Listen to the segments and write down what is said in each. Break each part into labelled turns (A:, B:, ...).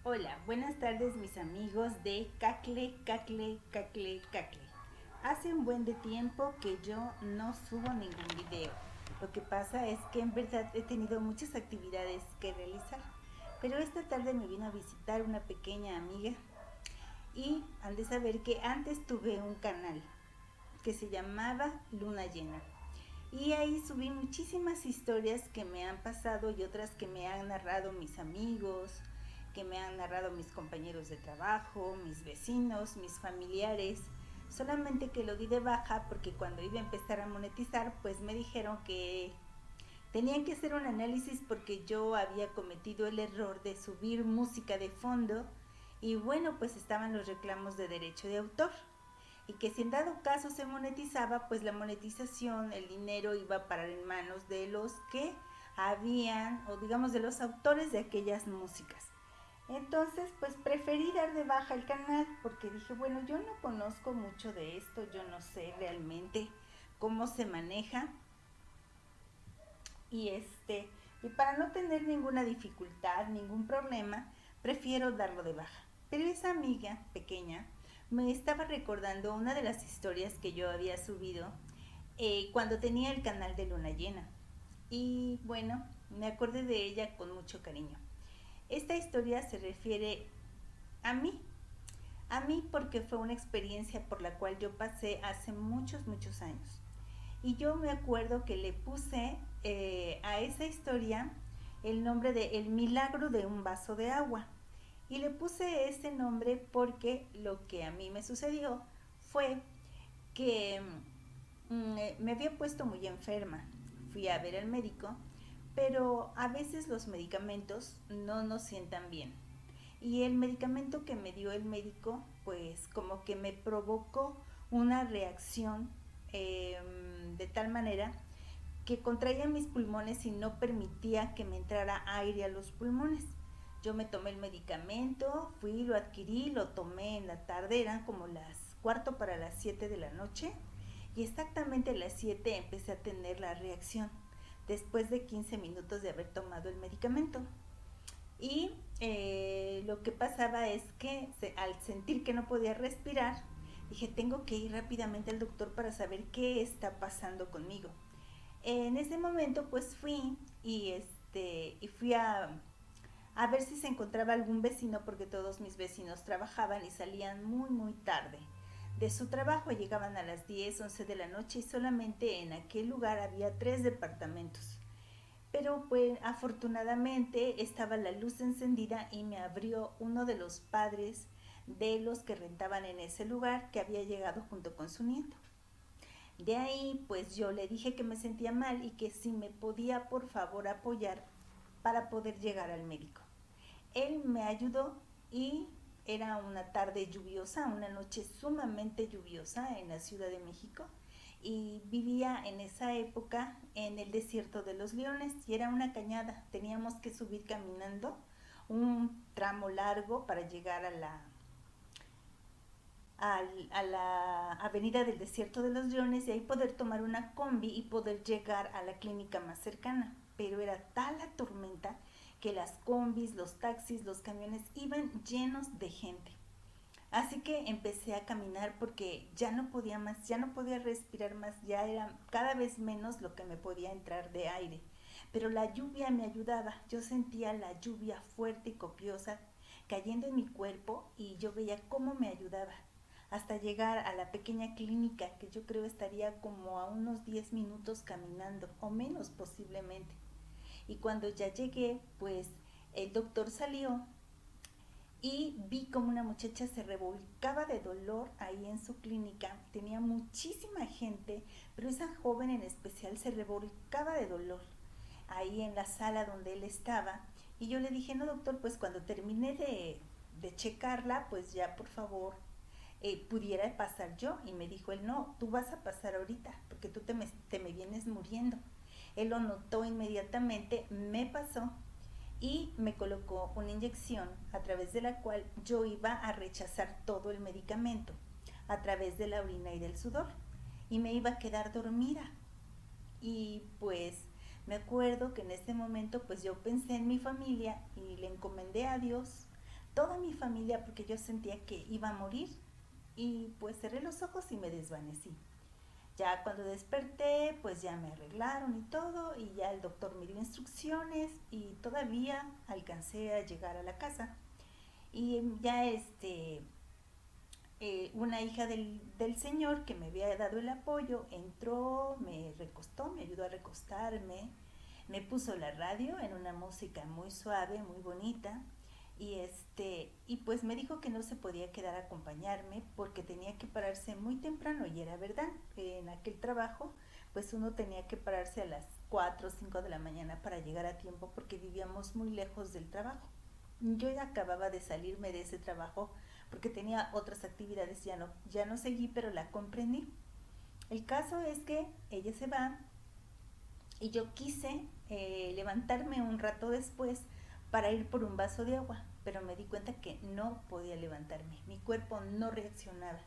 A: Hola, buenas tardes mis amigos de Cacle, Cacle, Cacle, Cacle. Hace un buen de tiempo que yo no subo ningún video. Lo que pasa es que en verdad he tenido muchas actividades que realizar. Pero esta tarde me vino a visitar una pequeña amiga y han de saber que antes tuve un canal que se llamaba Luna Llena. Y ahí subí muchísimas historias que me han pasado y otras que me han narrado mis amigos, que me han narrado mis compañeros de trabajo, mis vecinos, mis familiares. Solamente que lo di de baja porque cuando iba a empezar a monetizar, pues me dijeron que tenían que hacer un análisis porque yo había cometido el error de subir música de fondo y bueno, pues estaban los reclamos de derecho de autor y que si en dado caso se monetizaba, pues la monetización, el dinero iba a parar en manos de los que habían, o digamos de los autores de aquellas músicas. Entonces, pues preferí dar de baja el canal porque dije, bueno, yo no conozco mucho de esto, yo no sé realmente cómo se maneja y y para no tener ninguna dificultad, ningún problema, prefiero darlo de baja. Pero esa amiga pequeña me estaba recordando una de las historias que yo había subido cuando tenía el canal de Luna Llena. Y bueno, me acordé de ella con mucho cariño. Esta historia se refiere a mí, a mí porque fue una experiencia por la cual yo pasé hace muchos, muchos años. Y yo me acuerdo que le puse a esa historia el nombre de El milagro de un vaso de agua. Y le puse ese nombre porque lo que a mí me sucedió fue que me había puesto muy enferma. Fui a ver al médico, pero a veces los medicamentos no nos sientan bien. Y el medicamento que me dio el médico, pues como que me provocó una reacción de tal manera que contraía mis pulmones y no permitía que me entrara aire a los pulmones. Yo me tomé el medicamento, fui, lo adquirí, lo tomé en la tarde, eran como las cuarto para las 7 de la noche y exactamente a las 7 empecé a tener la reacción después de 15 minutos de haber tomado el medicamento. Y lo que pasaba es que al sentir que no podía respirar, dije, tengo que ir rápidamente al doctor para saber qué está pasando conmigo. En ese momento pues fui y fui a ver si se encontraba algún vecino porque todos mis vecinos trabajaban y salían muy muy tarde de su trabajo, llegaban a las 10, 11 de la noche y solamente en aquel lugar había 3 departamentos. Pero pues afortunadamente estaba la luz encendida y me abrió uno de los padres de los que rentaban en ese lugar que había llegado junto con su nieto. De ahí pues yo le dije que me sentía mal y que si me podía por favor apoyar para poder llegar al médico. Él me ayudó y era una tarde lluviosa, una noche sumamente lluviosa en la Ciudad de México y vivía en esa época en el desierto de los Leones y era una cañada, teníamos que subir caminando un tramo largo para llegar a la avenida del desierto de los Leones y ahí poder tomar una combi y poder llegar a la clínica más cercana. Pero era tal la tormenta que las combis, los taxis, los camiones iban llenos de gente. Así que empecé a caminar porque ya no podía más, ya no podía respirar más, ya era cada vez menos lo que me podía entrar de aire. Pero la lluvia me ayudaba, yo sentía la lluvia fuerte y copiosa cayendo en mi cuerpo y yo veía cómo me ayudaba hasta llegar a la pequeña clínica que yo creo estaría como a unos 10 minutos caminando o menos posiblemente. Y cuando ya llegué, pues el doctor salió y vi como una muchacha se revolcaba de dolor ahí en su clínica. Tenía muchísima gente, pero esa joven en especial se revolcaba de dolor ahí en la sala donde él estaba. Y yo le dije, no doctor, pues cuando termine de checarla, pues ya por favor pudiera pasar yo. Y me dijo él, no, tú vas a pasar ahorita, porque tú te me vienes muriendo. Él lo notó inmediatamente, me pasó y me colocó una inyección a través de la cual yo iba a rechazar todo el medicamento a través de la orina y del sudor y me iba a quedar dormida. Y pues me acuerdo que en ese momento pues yo pensé en mi familia y le encomendé a Dios toda mi familia porque yo sentía que iba a morir y pues cerré los ojos y me desvanecí. Ya cuando desperté, pues ya me arreglaron y todo, y ya el doctor me dio instrucciones y todavía alcancé a llegar a la casa. Y ya una hija del señor que me había dado el apoyo entró, me recostó, me ayudó a recostarme, me puso la radio en una música muy suave, muy bonita, y pues me dijo que no se podía quedar a acompañarme porque tenía que pararse muy temprano, y era verdad. En aquel trabajo pues uno tenía que pararse a las 4 o 5 de la mañana para llegar a tiempo porque vivíamos muy lejos del trabajo. Yo ya acababa de salirme de ese trabajo porque tenía otras actividades, ya no seguí, pero la comprendí. El caso es que ella se va y yo quise levantarme un rato después para ir por un vaso de agua, pero me di cuenta que no podía levantarme, mi cuerpo no reaccionaba,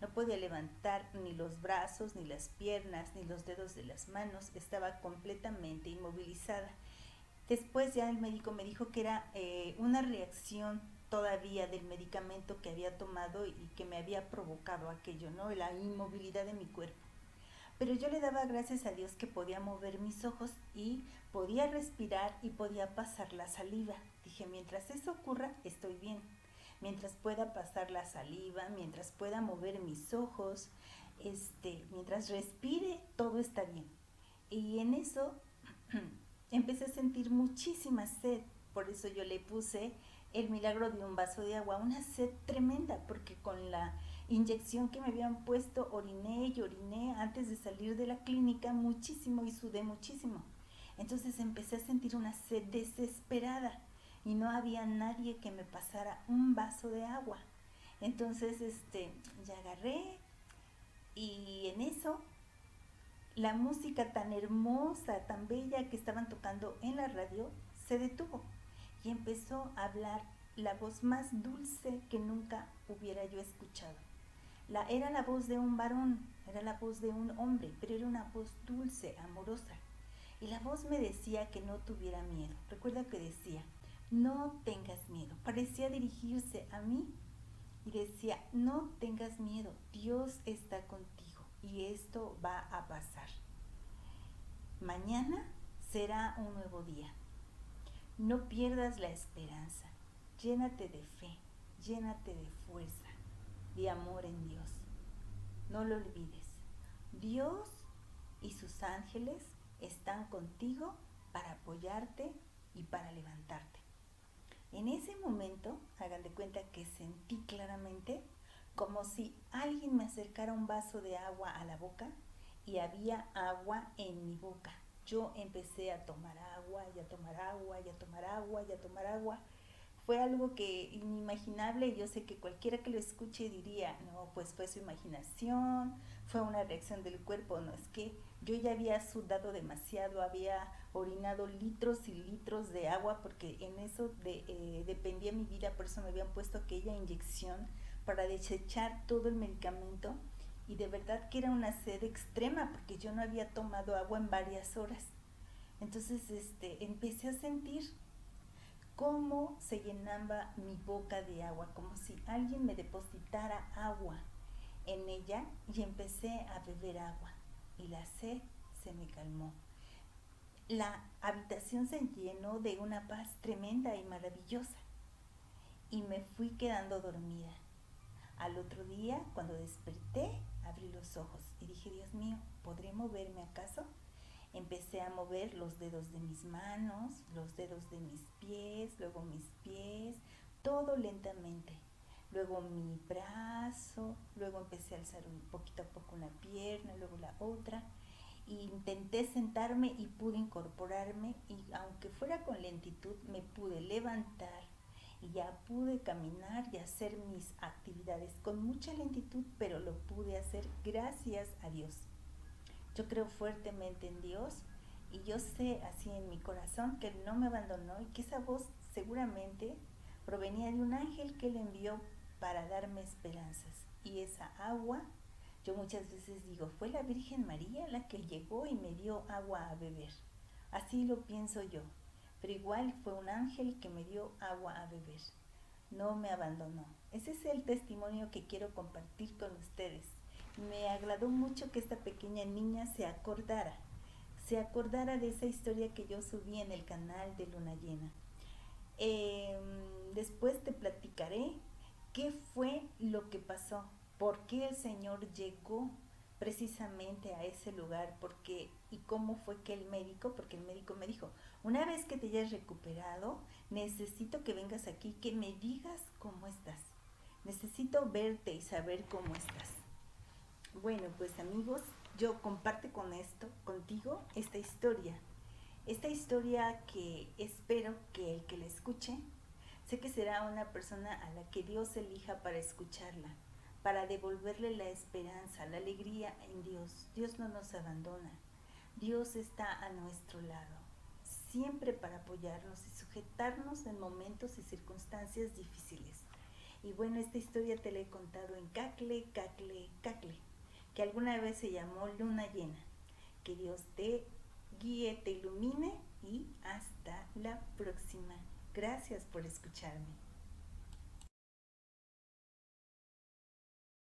A: no podía levantar ni los brazos, ni las piernas, ni los dedos de las manos, estaba completamente inmovilizada. Después ya el médico me dijo que era una reacción todavía del medicamento que había tomado y que me había provocado aquello, ¿no? La inmovilidad de mi cuerpo. Pero yo le daba gracias a Dios que podía mover mis ojos y podía respirar y podía pasar la saliva. Dije, mientras eso ocurra, estoy bien. Mientras pueda pasar la saliva, mientras pueda mover mis ojos, mientras respire, todo está bien. Y en eso empecé a sentir muchísima sed. Por eso yo le puse el milagro de un vaso de agua, una sed tremenda, porque con la inyección que me habían puesto oriné y oriné antes de salir de la clínica muchísimo y sudé muchísimo. Entonces empecé a sentir una sed desesperada y no había nadie que me pasara un vaso de agua. Entonces ya agarré, y en eso la música tan hermosa, tan bella que estaban tocando en la radio se detuvo y empezó a hablar la voz más dulce que nunca hubiera yo escuchado. Era la voz de un varón, era la voz de un hombre, pero era una voz dulce, amorosa. Y la voz me decía que no tuviera miedo. Recuerda que decía, no tengas miedo. Parecía dirigirse a mí y decía, no tengas miedo, Dios está contigo y esto va a pasar. Mañana será un nuevo día. No pierdas la esperanza. Llénate de fe, llénate de fuerza, de amor en Dios. No lo olvides. Dios y sus ángeles están contigo para apoyarte y para levantarte. En ese momento, hagan de cuenta que sentí claramente como si alguien me acercara un vaso de agua a la boca y había agua en mi boca. Yo empecé a tomar agua, y a tomar agua, y a tomar agua, y a tomar agua. Fue algo que inimaginable, y yo sé que cualquiera que lo escuche diría, no, pues fue su imaginación, fue una reacción del cuerpo. No, es que yo ya había sudado demasiado, había orinado litros y litros de agua, porque en eso dependía mi vida, por eso me habían puesto aquella inyección para desechar todo el medicamento, y de verdad que era una sed extrema, porque yo no había tomado agua en varias horas. Entonces empecé a sentir cómo se llenaba mi boca de agua, como si alguien me depositara agua en ella, y empecé a beber agua y la sed se me calmó. La habitación se llenó de una paz tremenda y maravillosa y me fui quedando dormida. Al otro día, cuando desperté, abrí los ojos y dije, Dios mío, ¿podré moverme acaso? Empecé a mover los dedos de mis manos, los dedos de mis pies, luego mis pies, todo lentamente. Luego mi brazo, luego empecé a alzar un poquito a poco una pierna, luego la otra. Y intenté sentarme y pude incorporarme, y aunque fuera con lentitud me pude levantar y ya pude caminar y hacer mis actividades con mucha lentitud, pero lo pude hacer gracias a Dios. Yo creo fuertemente en Dios y yo sé así en mi corazón que Él no me abandonó y que esa voz seguramente provenía de un ángel que Él envió para darme esperanzas. Y esa agua, yo muchas veces digo, fue la Virgen María la que llegó y me dio agua a beber. Así lo pienso yo, pero igual fue un ángel que me dio agua a beber. no me abandonó. Ese es el testimonio que quiero compartir con ustedes. Me agradó mucho que esta pequeña niña se acordara de esa historia que yo subí en el canal de Luna Llena. Después te platicaré qué fue lo que pasó, por qué el Señor llegó precisamente a ese lugar, y cómo fue que porque el médico me dijo, una vez que te hayas recuperado, necesito que vengas aquí, que me digas cómo estás. Necesito verte y saber cómo estás. Bueno, pues amigos, yo comparto contigo esta historia que espero que el que la escuche, sé que será una persona a la que Dios elija para escucharla, para devolverle la esperanza, la alegría en Dios. Dios no nos abandona, Dios está a nuestro lado, siempre para apoyarnos y sujetarnos en momentos y circunstancias difíciles. Y bueno, esta historia te la he contado en Cacle, Cacle, Cacle, que alguna vez se llamó Luna Llena. Que Dios te guíe, te ilumine y hasta la próxima. Gracias por escucharme.